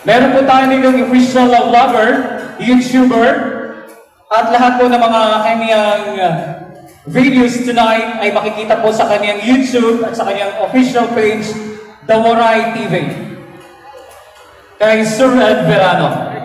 Meron po tayo nilang official vlogger, YouTuber, at lahat po ng mga kanyang videos tonight ay makikita po sa kanyang YouTube at sa kanyang official page, The Waray TV. Kay Sir Ed Verano.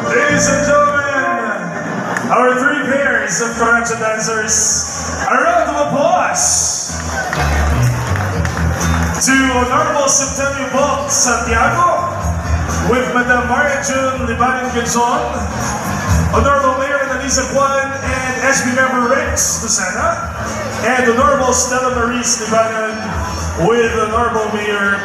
Ladies and gentlemen, our three pairs of Karacha dancers, a round of applause to Honorable Septemio Bob Santiago with Madam Maria June Libanan Gazon, Honorable Mayor Annalisa Juan and SB Member Rex Lucena, and Honorable Stella Maris Libanan with Honorable Mayor